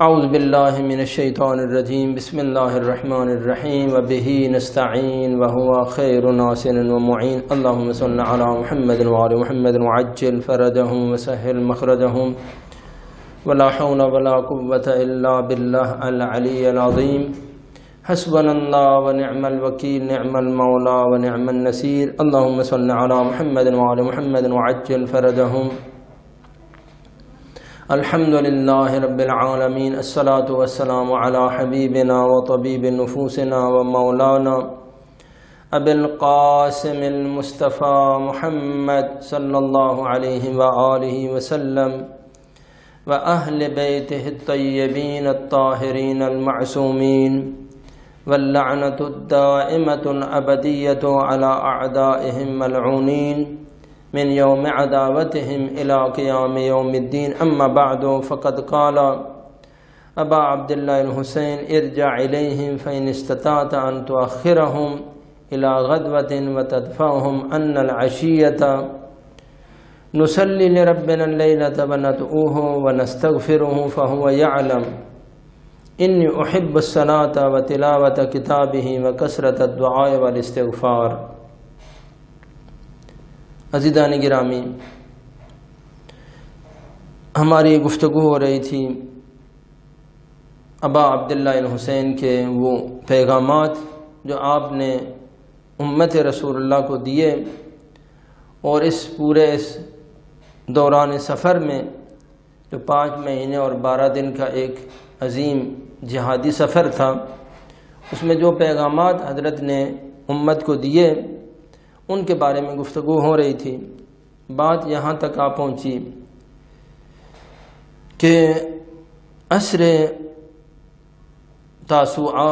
اعوذ باللہ من الشیطان الرجیم بسم اللہ الرحمن الرحیم وبہ نستعین وہو خیر ناصر ومعین اللہم صل علی محمد وعلی محمد وعجل فرجہم وسہل مخرجہم ولا حول ولا قوة الا باللہ العلی العظیم حسبنا اللہ ونعم الوکیل نعم المولا ونعم النصیر اللہم صل علی محمد وعلی محمد وعجل فرجہم الحمد للہ رب العالمین الصلاة والسلام علی حبیبنا وطبیب نفوسنا ومولانا ابی القاسم المصطفى محمد صلی اللہ علیہ وآلہ وسلم وأهل بيته الطيبين الطاهرين المعصومين واللعنة الدائمة الأبدية على أعدائهم ملعونين من يوم عداوتهم إلى قيام يوم الدين أما بعد فقد قال أبا عبد الله الحسين ارجع إليهم فإن استطعت أن تؤخرهم إلى غدوة وتدفعهم أن العشية نصلي لربنا الليلة وندعوه ونستغفره فهو يعلم إني أحب الصلاة وتلاوة كتابه وكثرة الدعاء والاستغفار. عزیزان گرامی، ہماری گفتگو ہو رہی تھی ابا عبداللہ الحسین کے وہ پیغامات جو آپ نے امت رسول اللہ کو دیے، اور اس پورے دوران سفر میں جو 5 مہینے اور 12 دن کا ایک عظیم جہادی سفر تھا، اس میں جو پیغامات حضرت نے امت کو دیے ان کے بارے میں گفتگو ہو رہی تھی. بات یہاں تک آ پہنچی کہ عصر تاسوعا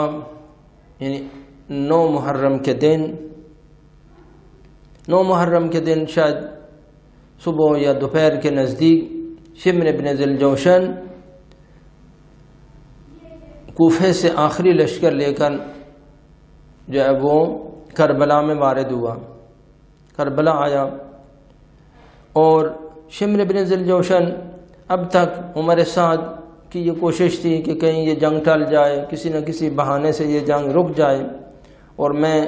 یعنی 9 محرم کے دن شاید صبح یا دوپہر کے نزدیک شمر بن ذی الجوشن کوفے سے آخری لشکر لے کر جو ہے وہ کربلا میں وارد ہوا. کربلا آیا اور شمر بن ذی الجوشن اب تک عمر سعد کی یہ کوشش تھی کہ کہیں یہ جنگ ٹل جائے، کسی نہ کسی بہانے سے یہ جنگ رک جائے اور میں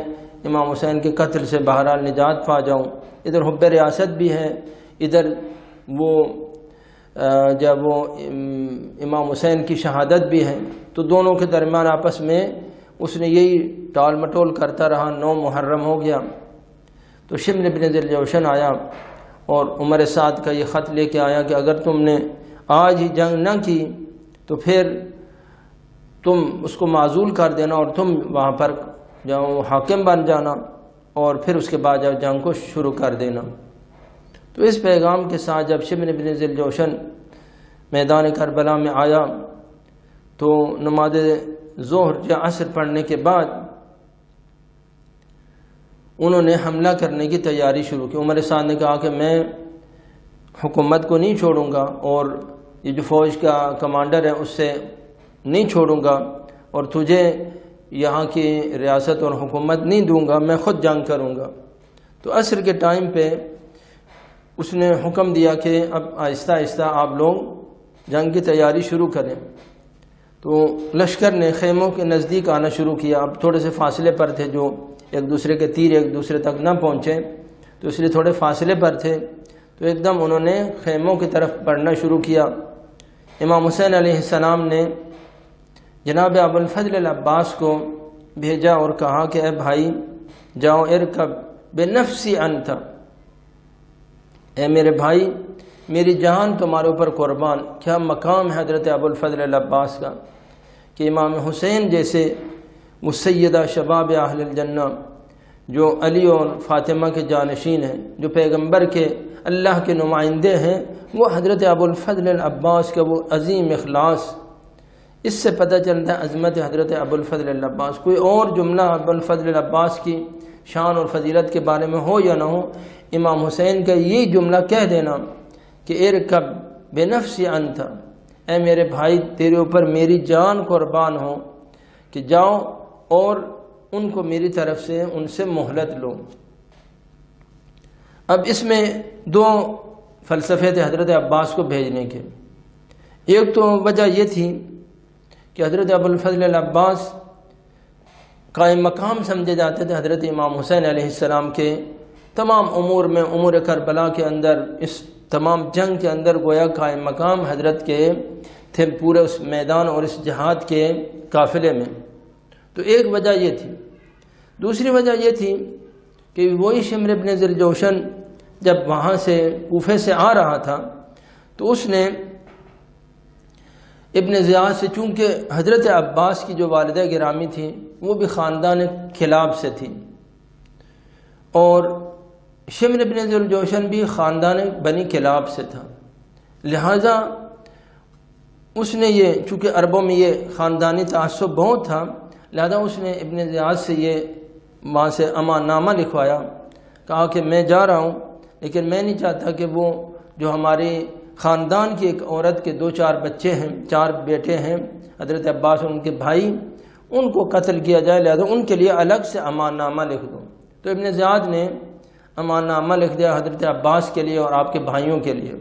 امام حسین کے قتل سے بہرحال نجات پا جاؤں. ادھر حب ریاست بھی ہے، ادھر وہ جب وہ امام حسین کی شہادت بھی ہے، تو دونوں کے درمیان آپس میں اس نے یہی ٹال مٹول کرتا رہا. 9 محرم ہو گیا تو شمر بن ذی الجوشن آیا اور عمر سعد کا یہ خط لے کے آیا کہ اگر تم نے آج ہی جنگ نہ کی تو پھر تم اس کو معزول کر دینا اور تم وہاں پر جاؤ حاکم بن جانا اور پھر اس کے بعد جب جنگ کو شروع کر دینا. تو اس پیغام کے ساتھ جب شمر بن ذی الجوشن میدان کربلا میں آیا تو نماز ظہر یا عصر پڑھنے کے بعد انہوں نے حملہ کرنے کی تیاری شروع کی. عمر سعد نے کہا کہ میں حکومت کو نہیں چھوڑوں گا اور یہ جو فوج کا کمانڈر ہے اس سے نہیں چھوڑوں گا اور تجھے یہاں کی ریاست اور حکومت نہیں دوں گا، میں خود جنگ کروں گا. تو عصر کے ٹائم پہ اس نے حکم دیا کہ اب آہستہ آہستہ آپ لوگ جنگ کی تیاری شروع کریں. تو لشکر نے خیموں کے نزدیک آنا شروع کیا. اب تھوڑے سے فاصلے پر تھے، جو ایک دوسرے کے تیر ایک دوسرے تک نہ پہنچے، تو اس لیے تھوڑے فاصلے پر تھے. تو ایک دم انہوں نے خیموں کی طرف بڑھنا شروع کیا. امام حسین علیہ السلام نے جناب ابو الفضل العباس کو بھیجا اور کہا کہ اے بھائی جاؤ ارکب بنفسی انت، اے میرے بھائی میری جان تمہارے اوپر قربان. کیا مقام ہے حضرت ابو الفضل العباس کا کہ امام حسین جیسے وہ سیدہ شباب اہل الجنہ جو علی اور فاطمہ کے جانشین ہیں، جو پیغمبر کے اللہ کے نمائندے ہیں، وہ حضرت ابو الفضل العباس کا وہ عظیم اخلاص. اس سے پتہ چلتا ہے عظمت حضرت ابو الفضل العباس. کوئی اور جملہ ابو الفضل العباس کی شان اور فضیلت کے بارے میں ہو یا نہ ہو، امام حسین کا یہی جملہ کہہ دینا کہ ارکب بنفسی انت، اے میرے بھائی تیرے اوپر میری جان قربان ہو کہ جاؤ اور ان کو میری طرف سے ان سے مہلت لو. اب اس میں 2 فلسفے تھے حضرت عباس کو بھیجنے کے. ایک تو وجہ یہ تھی کہ حضرت ابوالفضل العباس قائم مقام سمجھے جاتے تھے حضرت امام حسین علیہ السلام کے تمام امور میں، امور کربلا کے اندر، اس تمام جنگ کے اندر گویا قائم مقام حضرت کے تھے پورے اس میدان اور اس جہاد کے قافلے میں۔ تو ایک وجہ یہ تھی۔ دوسری وجہ یہ تھی کہ وہی شمر ابن ذوالجوشن جب وہاں سے کوفے سے آ رہا تھا تو اس نے ابن زیاد سے، چونکہ حضرت عباس کی جو والدہ گرامی تھی وہ بھی خاندان کلاب سے تھی اور شمر ابن ذوالجوشن بھی خاندان بنی کلاب سے تھا، لہٰذا اس نے یہ، چونکہ عربوں میں یہ خاندانی تعصب بہت تھا، لہذا اس نے ابن زیاد سے یہ وہاں سے امان نامہ لکھوایا، کہا کہ میں جا رہا ہوں لیکن میں نہیں چاہتا کہ وہ جو ہماری خاندان کی ایک عورت کے 2-4 بچے ہیں، 4 بیٹے ہیں حضرت عباس اور ان کے بھائی، ان کو قتل کیا جائے، لہذا ان کے لیے الگ سے امان نامہ لکھ دو۔ تو ابن زیاد نے امان نامہ لکھ دیا حضرت عباس کے لیے اور آپ کے بھائیوں کے لیے۔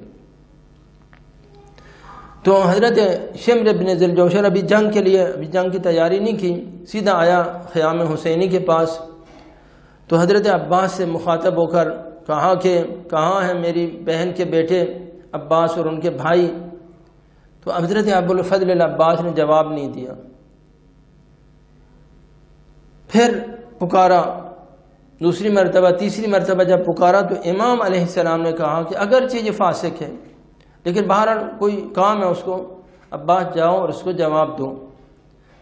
تو حضرت شمر ابن ذوالجوشن ابھی جنگ کی تیاری نہیں کی، سیدھا آیا خیام حسینی کے پاس۔ تو حضرت عباس سے مخاطب ہو کر کہا کہ کہاں ہیں میری بہن کے بیٹے عباس اور ان کے بھائی؟ تو حضرت ابوالفضل العباس نے جواب نہیں دیا۔ پھر پکارا دوسری مرتبہ، تیسری مرتبہ جب پکارا تو امام علیہ السلام نے کہا کہ اگرچہ یہ فاسق ہے لیکن بہرحال کوئی کام ہے اس کو، عباس جاؤ اور اس کو جواب دو۔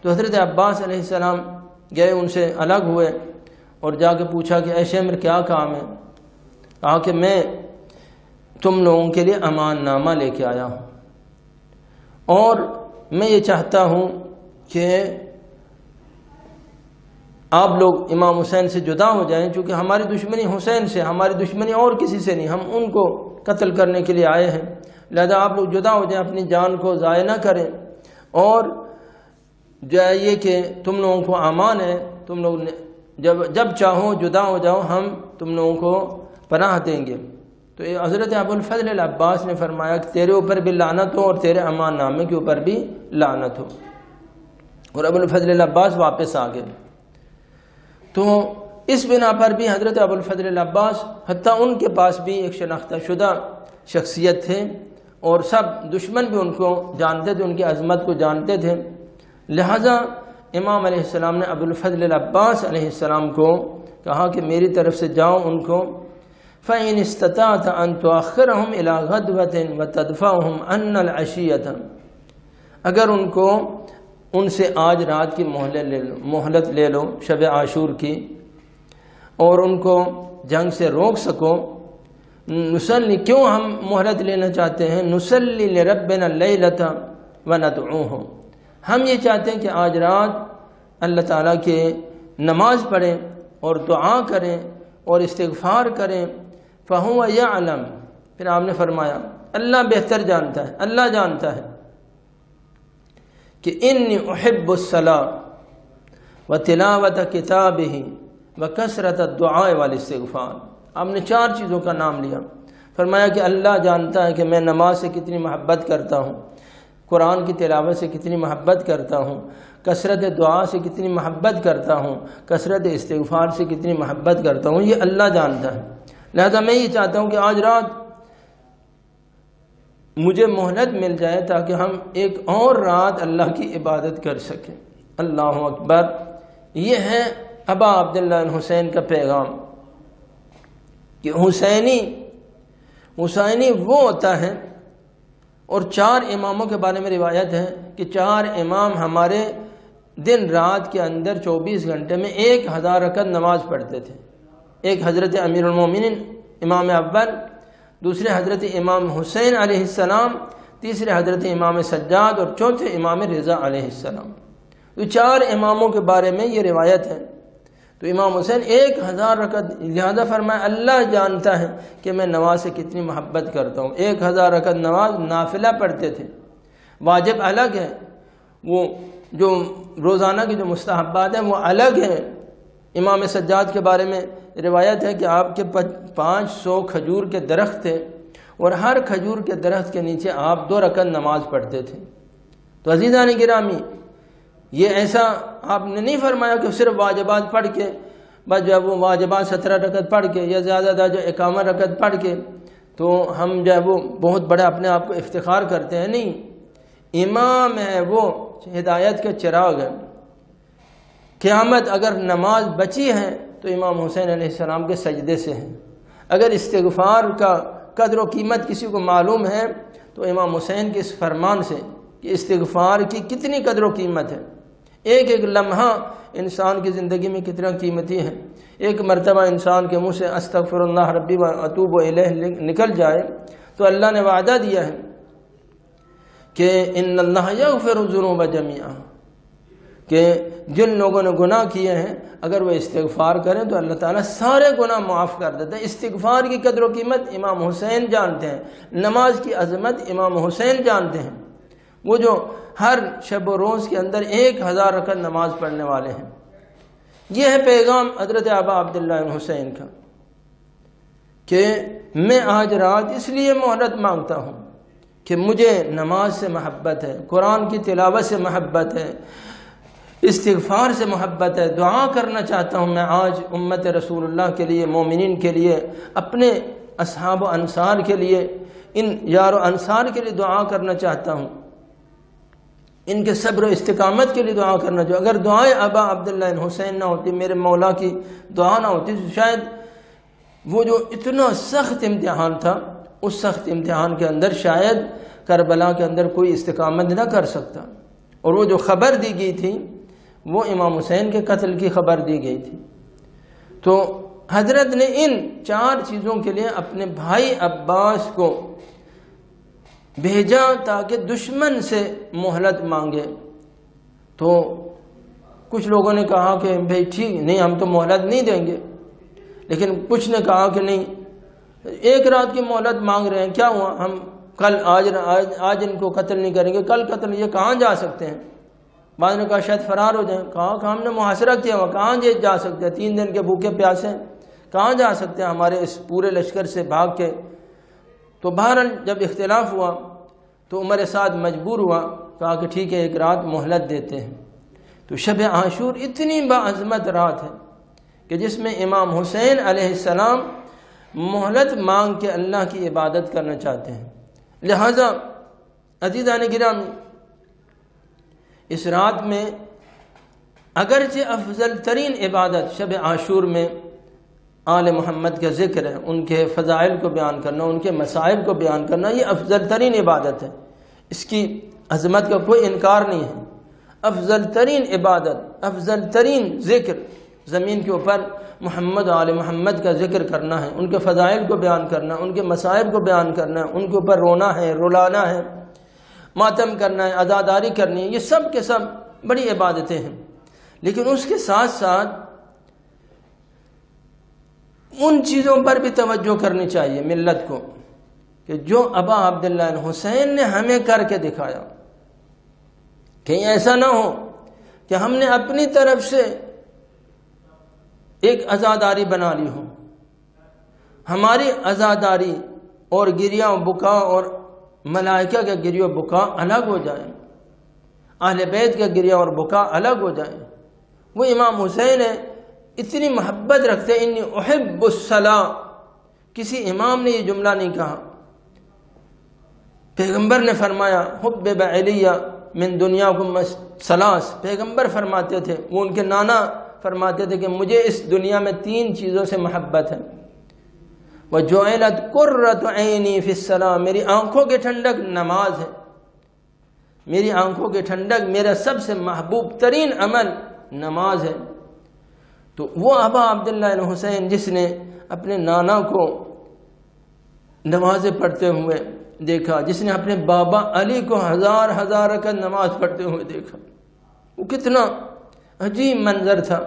تو حضرت عباس علیہ السلام گئے، ان سے الگ ہوئے اور جا کے پوچھا کہ اے شمر کیا کام ہے؟ کہا کہ میں تم لوگوں کے لیے امان نامہ لے کے آیا ہوں اور میں یہ چاہتا ہوں کہ آپ لوگ امام حسین سے جدا ہو جائیں، چونکہ ہماری دشمنی حسین سے، ہماری دشمنی اور کسی سے نہیں، ہم ان کو قتل کرنے کے لیے آئے ہیں، لہذا آپ لوگ جدا ہو جائیں، اپنی جان کو ضائع نہ کریں، اور یہ کہ تم لوگوں کو امان ہے، تم لوگ جب چاہو جدا ہو جاؤ، ہم تم لوگوں کو پناہ دیں گے۔ تو حضرت ابوالفضل العباس نے فرمایا کہ تیرے اوپر بھی لعنت ہو اور تیرے امان نامے کے اوپر بھی لعنت ہو، اور ابوالفضل العباس واپس آ گئے۔ تو اس بنا پر بھی حضرت ابوالفضل العباس، حتیٰ ان کے پاس بھی ایک شناختہ شدہ شخصیت تھے اور سب دشمن بھی ان کو جانتے تھے، ان کی عظمت کو جانتے تھے، لہذا امام علیہ السلام نے ابوالفضل العباس علیہ السلام کو کہا کہ میری طرف سے جاؤ ان کو، فَإِنِ اسْتَطَعْتَ أَن تُؤَخِّرَهُمْ إِلَىٰ غَدْوَةٍ وَتَدْفَعُهُمْ عَنَّا الْعَشِيَّةَ، اگر ان سے آج رات کی مہلت لے لو شب عاشور کی، اور ان کو جنگ سے روک سکو، نصلی، کیوں ہم مہلت لینا چاہتے ہیں؟ نصلی لربنا اللیلۃ وندعوہ، ہم یہ چاہتے ہیں کہ آج رات اللہ تعالیٰ کے نماز پڑھیں اور دعا کریں اور استغفار کریں، فَهُوَ يَعْلَمُ، پھر آپ نے فرمایا اللہ بہتر جانتا ہے، اللہ جانتا ہے کہ انی احب الصلاۃ وتلاوت کتابہ وکثرت الدعاء والاستغفار۔ آپ نے 4 چیزوں کا نام لیا، فرمایا کہ اللہ جانتا ہے کہ میں نماز سے کتنی محبت کرتا ہوں، قرآن کی تلاوت سے کتنی محبت کرتا ہوں، کثرت دعا سے کتنی محبت کرتا ہوں، کثرت استغفار سے کتنی محبت کرتا ہوں، یہ اللہ جانتا ہے، لہذا میں یہ چاہتا ہوں کہ آج رات مجھے مہلت مل جائے تاکہ ہم ایک اور رات اللہ کی عبادت کر سکیں۔ اللہ اکبر۔ یہ ہے ابا عبداللہ حسین کا پیغام کہ حسینی وہ ہوتا ہے، اور 4 اماموں کے بارے میں روایت ہے کہ 4 امام ہمارے دن رات کے اندر 24 گھنٹے میں 1000 رکعت نماز پڑھتے تھے۔ ایک حضرت امیر المومنین امام اول، دوسرے حضرت امام حسین علیہ السلام، تیسرے حضرت امام سجاد، اور چوتھے امام رضا علیہ السلام۔ تو 4 اماموں کے بارے میں یہ روایت ہے۔ تو امام حسین 1000 رکعت، لہذا فرمایا اللہ جانتا ہے کہ میں نماز سے کتنی محبت کرتا ہوں۔ 1000 رکعت نماز نافلہ پڑھتے تھے، واجب الگ ہے، وہ جو روزانہ کی جو مستحبات ہیں وہ الگ ہیں۔ امام سجاد کے بارے میں روایت ہے کہ آپ کے 500 کھجور کے درخت تھے، اور ہر کھجور کے درخت کے نیچے آپ 2 رکعت نماز پڑھتے تھے۔ تو عزیزان گرامی، یہ ایسا آپ نے نہیں فرمایا کہ صرف واجبات پڑھ کے بس جو ہے وہ واجبات 17 رکعت پڑھ کے یا زیادہ جو 51 رکعت پڑھ کے تو ہم جو ہے وہ بہت بڑا اپنے آپ کو افتخار کرتے ہیں. نہیں، امام ہے وہ ہدایت کے چراغ ہے. قیامت اگر نماز بچی ہے تو امام حسین علیہ السلام کے سجدے سے ہے. اگر استغفار کا قدر و قیمت کسی کو معلوم ہے تو امام حسین کے اس فرمان سے کہ استغفار کی کتنی قدر و قیمت ہے. ایک ایک لمحہ انسان کی زندگی میں کتنا قیمتی ہے. ایک مرتبہ انسان کے منہ سے استغفر اللہ ربی و اتوب الیہ نکل جائے تو اللہ نے وعدہ دیا ہے کہ ان اللہ یغفر الذنوب جميعا، کہ جن لوگوں نے گناہ کیے ہیں اگر وہ استغفار کریں تو اللہ تعالیٰ سارے گناہ معاف کر دیتے ہیں. استغفار کی قدر و قیمت امام حسین جانتے ہیں. نماز کی عظمت امام حسین جانتے ہیں، وہ جو ہر شب و روز کے اندر 1000 رکعت نماز پڑھنے والے ہیں. یہ ہے پیغام حضرت ابا عبداللہ حسین کا کہ میں آج رات اس لیے مہلت مانگتا ہوں کہ مجھے نماز سے محبت ہے، قرآن کی تلاوت سے محبت ہے، استغفار سے محبت ہے. دعا کرنا چاہتا ہوں میں آج امت رسول اللہ کے لیے، مومنین کے لیے، اپنے اصحاب و انصار کے لیے، ان یار و انصار کے لیے دعا کرنا چاہتا ہوں، ان کے صبر و استقامت کے لیے دعا کرنا چاہتا ہوں. اگر دعائیں ابا عبداللہ حسین نہ ہوتی، میرے مولا کی دعا نہ ہوتی تو شاید وہ جو اتنا سخت امتحان تھا، اس سخت امتحان کے اندر شاید کربلا کے اندر کوئی استقامت نہ کر سکتا. اور وہ جو خبر دی گئی تھی وہ امام حسین کے قتل کی خبر دی گئی تھی. تو حضرت نے ان 4 چیزوں کے لیے اپنے بھائی عباس کو بھیجا تاکہ دشمن سے مہلت مانگے. تو کچھ لوگوں نے کہا کہ بھئی ٹھیک نہیں، ہم تو مہلت نہیں دیں گے. لیکن کچھ نے کہا کہ نہیں، 1 رات کی مہلت مانگ رہے ہیں، کیا ہوا، ہم کل آج ان کو قتل نہیں کریں گے، کل قتل، یہ کہاں جا سکتے ہیں. بعض نے کہا شاید فرار ہو جائیں. کہا کہ ہم نے محاصرہ کیا ہوا، کہاں جا سکتے ہیں، 3 دن کے بھوکے پیاسے ہیں، کہاں جا سکتے ہیں ہمارے اس پورے لشکر سے بھاگ کے. تو بہرحال جب اختلاف ہوا تو عمر سعد مجبور ہوا، کہا کہ ٹھیک ہے 1 رات مہلت دیتے ہیں. تو شب عاشور اتنی باعظمت رات ہے کہ جس میں امام حسین علیہ السلام مہلت مانگ کے اللہ کی عبادت کرنا چاہتے ہیں. لہذا عزیزان گرامی، اس رات میں اگرچہ افضل ترین عبادت شب عاشور میں آل محمد کا ذکر ہے، ان کے فضائل کو بیان کرنا، ان کے مصائب کو بیان کرنا، یہ افضل ترین عبادت ہے. اس کی عظمت کا کوئی انکار نہیں ہے. افضل ترین عبادت، افضل ترین ذکر زمین کے اوپر محمد و آل محمد کا ذکر کرنا ہے، ان کے فضائل کو بیان کرنا، ان کے مصائب کو بیان کرنا ہے، ان کے اوپر رونا ہے، رلانا ہے، ماتم کرنا ہے، عزاداری کرنی ہے. یہ سب کے سب بڑی عبادتیں ہیں. لیکن اس کے ساتھ ساتھ ان چیزوں پر بھی توجہ کرنی چاہیے ملت کو کہ جو ابا عبداللہ حسین نے ہمیں کر کے دکھایا. کہیں ایسا نہ ہو کہ ہم نے اپنی طرف سے ایک عزاداری بنا لی ہو. ہماری عزاداری اور گریہ و بکا اور ملائکہ کا گریہ و بکا الگ ہو جائیں، اہل بیت کا گریہ اور بکا الگ ہو جائیں. وہ امام حسین ہے، اتنی محبت رکھتے ہیں. انی احب الصلاۃ، کسی امام نے یہ جملہ نہیں کہا. پیغمبر نے فرمایا حبب الیہ من دنیاکم ثلاث، پیغمبر فرماتے تھے، وہ ان کے نانا فرماتے تھے کہ مجھے اس دنیا میں 3 چیزوں سے محبت ہے. وَجُعِلَتْ قُرَّةُ عَيْنِي فِي الصَّلَاةِ، میری آنکھوں کی ٹھنڈک نماز ہے. میری آنکھوں کی ٹھنڈک، میرا سب سے محبوب ترین عمل نماز ہے. تو وہ ابا عبداللہ حسین جس نے اپنے نانا کو نمازیں پڑھتے ہوئے دیکھا، جس نے اپنے بابا علی کو 1000 رکعت نماز پڑھتے ہوئے دیکھا، وہ کتنا عجیب منظر تھا.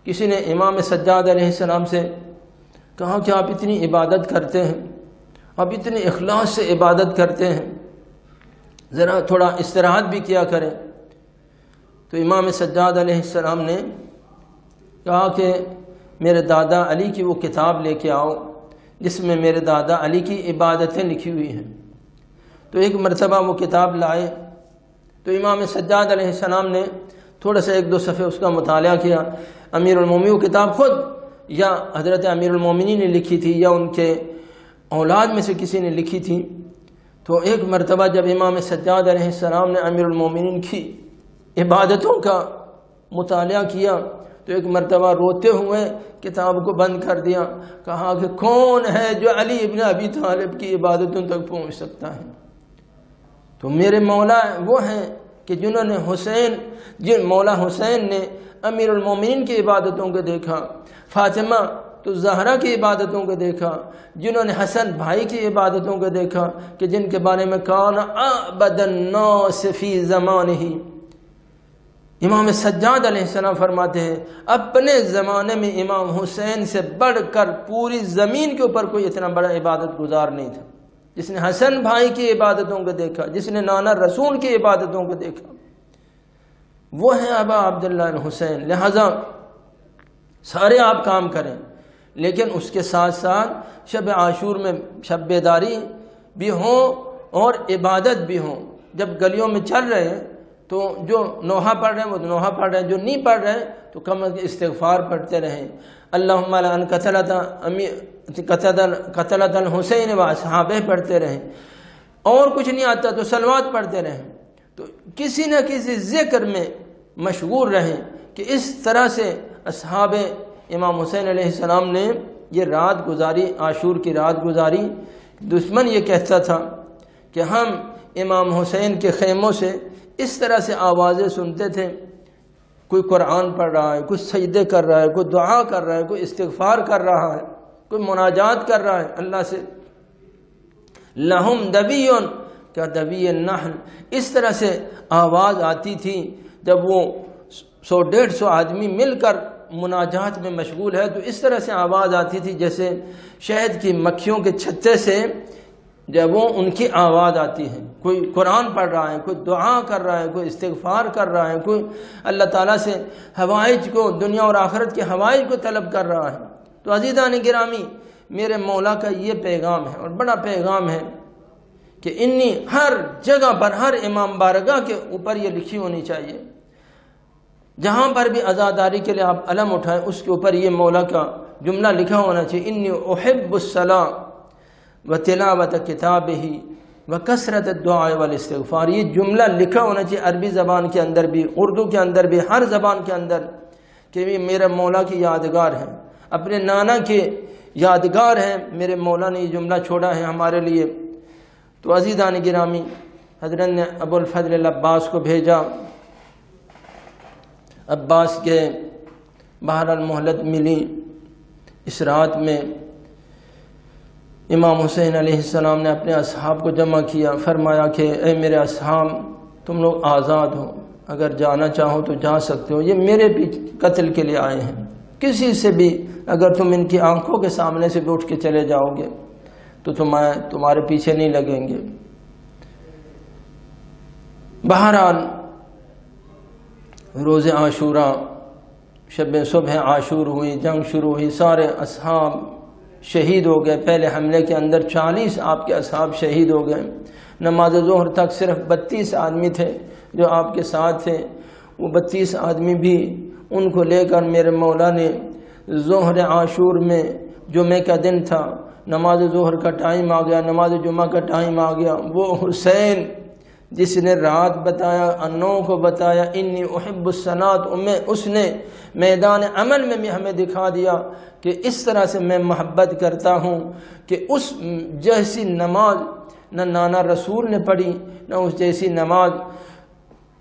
کسی نے امام سجاد علیہ السلام سے کہا کہ آپ اتنی عبادت کرتے ہیں، آپ اتنے اخلاص سے عبادت کرتے ہیں، ذرا تھوڑا استراحت بھی کیا کریں. تو امام سجاد علیہ السلام نے کہا کہ میرے دادا علی کی وہ کتاب لے کے آؤ جس میں میرے دادا علی کی عبادتیں لکھی ہوئی ہیں. تو ایک مرتبہ وہ کتاب لائے تو امام سجاد علیہ السلام نے تھوڑا سا 1-2 صفحے اس کا مطالعہ کیا. امیر المومنین کتاب خود یا حضرت امیر المومنین نے لکھی تھی یا ان کے اولاد میں سے کسی نے لکھی تھی. تو ایک مرتبہ جب امام سجاد علیہ السلام نے امیر المومنین کی عبادتوں کا مطالعہ کیا تو ایک مرتبہ روتے ہوئے کتاب کو بند کر دیا. کہا کہ کون ہے جو علی ابن ابی طالب کی عبادتوں تک پہنچ سکتا ہے؟ تو میرے مولا وہ ہیں کہ جنہوں نے مولا حسین نے امیر المومنین کی عبادتوں کو دیکھا، فاطمہ تو زہرا کی عبادتوں کو دیکھا، جنہوں نے حسن بھائی کی عبادتوں کو دیکھا کہ جن کے بارے میں کان اعبد الناس فی زمانہ. امام سجاد علیہ السلام فرماتے ہیں اپنے زمانے میں امام حسین سے بڑھ کر پوری زمین کے اوپر کوئی اتنا بڑا عبادت گزار نہیں تھا. جس نے حسن بھائی کی عبادتوں کو دیکھا، جس نے نانا رسول کی عبادتوں کو دیکھا، وہ ہیں ابا عبداللہ الحسین. لہذا سارے آپ کام کریں، لیکن اس کے ساتھ ساتھ شب عاشور میں شب بیداری بھی ہوں اور عبادت بھی ہوں. جب گلیوں میں چل رہے ہیں تو جو نوحہ پڑھ رہے ہیں وہ نوحہ پڑھ رہے ہیں، جو نہیں پڑھ رہے ہیں تو کم از کم استغفار پڑھتے رہیں. اللہم لعن قتلۃ الحسین و اصحابہ پڑھتے رہیں. اور کچھ نہیں آتا تو صلوات پڑھتے رہیں. تو کسی نہ کسی ذکر میں مشغول رہیں کہ اس طرح سے اصحاب امام حسین علیہ السلام نے یہ رات گزاری، عاشور کی رات گزاری. دشمن یہ کہتا تھا کہ ہم امام حسین کے خیموں سے اس طرح سے آوازیں سنتے تھے، کوئی قرآن پڑھ رہا ہے، کوئی سجدے کر رہا ہے، کوئی دعا کر رہا ہے، کوئی استغفار کر رہا ہے، کوئی مناجات کر رہا ہے اللہ سے. لہم دبیون کیا دبی النحل، اس طرح سے آواز آتی تھی. جب وہ 100-150 آدمی مل کر مناجات میں مشغول ہے تو اس طرح سے آواز آتی تھی جیسے شہد کی مکھیوں کے چھتے سے جب وہ ان کی آواز آتی ہے. کوئی قرآن پڑھ رہا ہے، کوئی دعا کر رہا ہے، کوئی استغفار کر رہا ہے، کوئی اللہ تعالیٰ سے حوائج کو، دنیا اور آخرت کے حوائج کو طلب کر رہا ہے. تو عزیزان گرامی، میرے مولا کا یہ پیغام ہے اور بڑا پیغام ہے کہ انی ہر جگہ پر، ہر امام بارگاہ کے اوپر یہ لکھی ہونی چاہیے. جہاں پر بھی عزاداری کے لیے آپ علم اٹھائیں اس کے اوپر یہ مولا کا جملہ لکھا ہونا چاہیے. انی احب الصلاۃ و تلاوت کتابہ و کثرت الدعاء والاستغفار. یہ جملہ لکھا ہونا چاہیے عربی زبان کے اندر بھی، اردو کے اندر بھی، ہر زبان کے اندر کہ یہ میرے مولا کی یادگار ہے، اپنے نانا کے یادگار ہے. میرے مولا نے یہ جملہ چھوڑا ہے ہمارے لیے. تو عزیزان گرامی، حضرت نے ابو الفضل العباس کو بھیجا. عباس کے بہرحال مہلت ملی. اس رات میں امام حسین علیہ السلام نے اپنے اصحاب کو جمع کیا. فرمایا کہ اے میرے اصحاب، تم لوگ آزاد ہو، اگر جانا چاہو تو جا سکتے ہو. یہ میرے بھی قتل کے لیے آئے ہیں. کسی سے بھی اگر تم ان کی آنکھوں کے سامنے سے بھی اٹھ کے چلے جاؤ گے تو تمہارے پیچھے نہیں لگیں گے. بہرحال روز عاشوراء، شب صبح عاشور ہوئی، جنگ شروع ہوئی، سارے اصحاب شہید ہو گئے. پہلے حملے کے اندر 40 آپ کے اصحاب شہید ہو گئے. نماز ظہر تک صرف 32 آدمی تھے جو آپ کے ساتھ تھے. وہ 32 آدمی بھی ان کو لے کر میرے مولا نے ظہر عاشور میں، جمعہ کا دن تھا، نماز ظہر کا ٹائم آ گیا، نماز جمعہ کا ٹائم آ گیا. وہ حسین جس نے رات بتایا، انوں کو بتایا انی احب الصلاۃ، اس نے میدان عمل میں بھی ہمیں دکھا دیا کہ اس طرح سے میں محبت کرتا ہوں کہ اس جیسی نماز نہ نانا رسول نے پڑھی، نہ اس جیسی نماز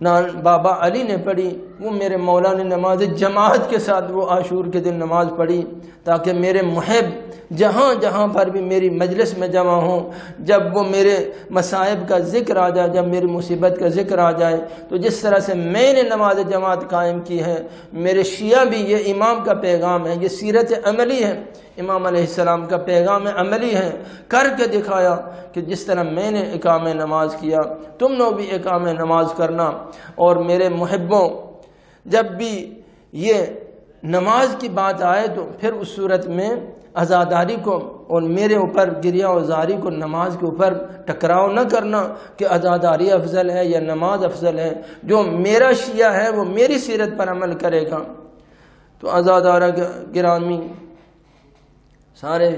نہ بابا علی نے پڑھی. وہ میرے مولا نے نماز جماعت کے ساتھ وہ عاشور کے دن نماز پڑھی تاکہ میرے محب جہاں جہاں پر بھی میری مجلس میں جمع ہوں، جب وہ میرے مصائب کا ذکر آ جائے، جب میری مصیبت کا ذکر آ جائے تو جس طرح سے میں نے نماز جماعت قائم کی ہے، میرے شیعہ بھی یہ امام کا پیغام ہے، یہ سیرت عملی ہے، امام علیہ السلام کا پیغام عملی ہے. کر کے دکھایا کہ جس طرح میں نے اقامہ نماز کیا تم لوگ بھی اقامہ نماز کرنا. اور میرے محبوں، جب بھی یہ نماز کی بات آئے تو پھر اس صورت میں عزاداری کو اور میرے اوپر گریہ وزاری کو نماز کے اوپر ٹکراؤ نہ کرنا کہ عزاداری افضل ہے یا نماز افضل ہے. جو میرا شیعہ ہے وہ میری سیرت پر عمل کرے گا. تو عزادارہ گرامی سارے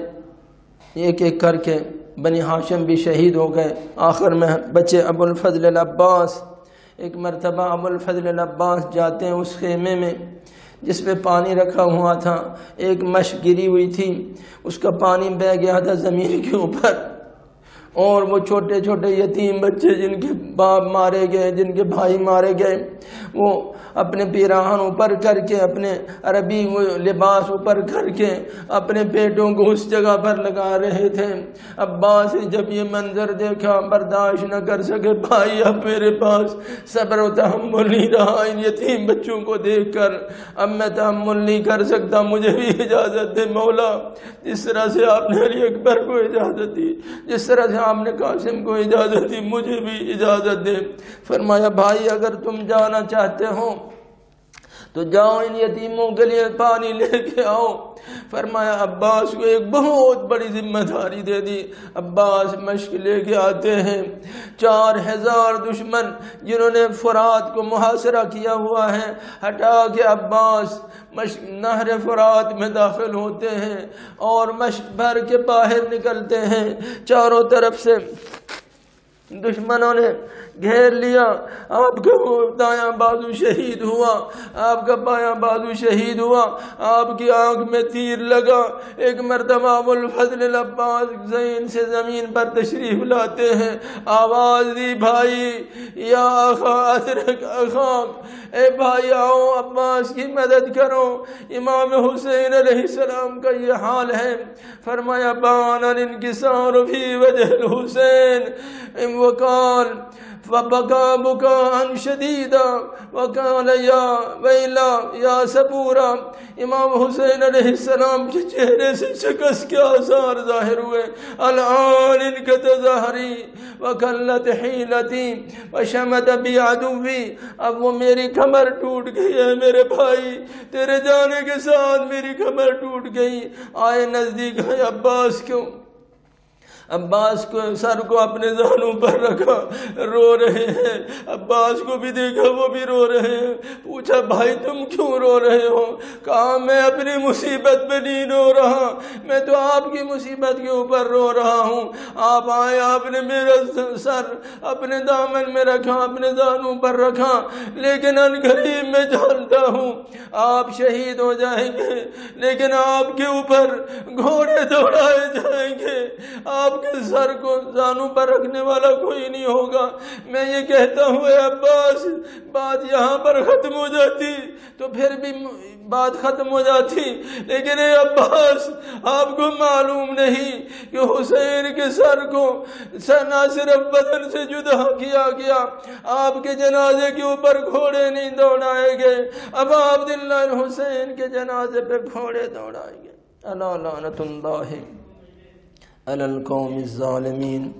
ایک ایک کر کے بنی ہاشم بھی شہید ہو گئے. آخر میں بچے ابو الفضل العباس. ایک مرتبہ ابو الفضل العباس جاتے ہیں اس خیمے میں جس پہ پانی رکھا ہوا تھا. ایک مشق گری ہوئی تھی، اس کا پانی بہہ گیا تھا زمین کے اوپر، اور وہ چھوٹے چھوٹے یتیم بچے جن کے باپ مارے گئے، جن کے بھائی مارے گئے، وہ اپنے پیراہن اوپر کر کے، اپنے عربی وہ لباس اوپر کر کے اپنے پیٹوں کو اس جگہ پر لگا رہے تھے. عباس نے جب یہ منظر دیکھا برداشت نہ کر سکے. بھائی اب میرے پاس صبر و تحمل نہیں رہا ان یتیم بچوں کو دیکھ کر، اب میں تحمل نہیں کر سکتا، مجھے بھی اجازت دے مولا. جس طرح سے آپ نے علی اکبر کو اجازت دی، جس طرح سے آپ نے قاسم کو اجازت دی، مجھے بھی اجازت دے. فرمایا بھائی اگر تم جانا چاہتے ہو تو جاؤ، ان یتیموں کے لیے پانی لے کے آؤ. فرمایا عباس کو ایک بہت بڑی ذمہ داری دے دی. عباس مشق لے کے آتے ہیں. 4000 دشمن جنہوں نے فرات کو محاصرہ کیا ہوا ہے ہٹا کے عباس نہر فرات میں داخل ہوتے ہیں اور مشق بھر کے باہر نکلتے ہیں. چاروں طرف سے دشمنوں نے گھیر لیا. آپ کا دایاں بازو شہید ہوا، آپ کا بایاں بازو شہید ہوا، آپ کی آنکھ میں تیر لگا. ایک مرتبہ ابو الفضل العباس زین سے زمین پر تشریف لاتے ہیں. آواز دی بھائی یا اخا ادرک اخاک، اے بھائی آؤ عباس کی مدد کرو. امام حسین علیہ السلام کا یہ حال ہے. فرمایا بان الانکسار فی وجہ الحسین وقال فبكى بكاء شديدا وقال یا ویلا یا صبورا. امام حسین علیہ السلام کے چہرے سے شکست کے آثار ظاہر ہوئے. الان انکت ظہری وکلت حیلتی وشمت بی عدوی. اب وہ میری کمر ٹوٹ گئی ہے میرے بھائی، تیرے جانے کے ساتھ میری کمر ٹوٹ گئی. آئے نزدیک ہے عباس کیوں؟ عباس کو سر کو اپنے زانوں پر رکھا، رو رہے ہیں. عباس کو بھی دیکھا وہ بھی رو رہے ہیں. پوچھا بھائی تم کیوں رو رہے ہو؟ کہا میں اپنی مصیبت پہ نہیں رو رہا، میں تو آپ کی مصیبت کے اوپر رو رہا ہوں. آپ آئے، آپ نے میرا سر اپنے دامن میں رکھا، اپنے زانوں پر رکھا، لیکن عنقریب میں جانتا ہوں آپ شہید ہو جائیں گے، لیکن آپ کے اوپر گھوڑے دوڑائے جائیں گے، آپ کے سر کو زانوں پر رکھنے والا کوئی نہیں ہوگا. میں یہ کہتا ہوں اے عباس بات یہاں پر ختم ہو جاتی تو پھر بھی بات ختم ہو جاتی، لیکن اے عباس آپ کو معلوم نہیں کہ حسین کے سر کو نہ صرف بدن سے جدا کیا گیا، آپ کے جنازے کے اوپر گھوڑے نہیں دوڑائے گئے، اب عبداللہ الحسین کے جنازے پہ گھوڑے دوڑائے گئے. الا لعنت اللہ علی القوم الظالمین.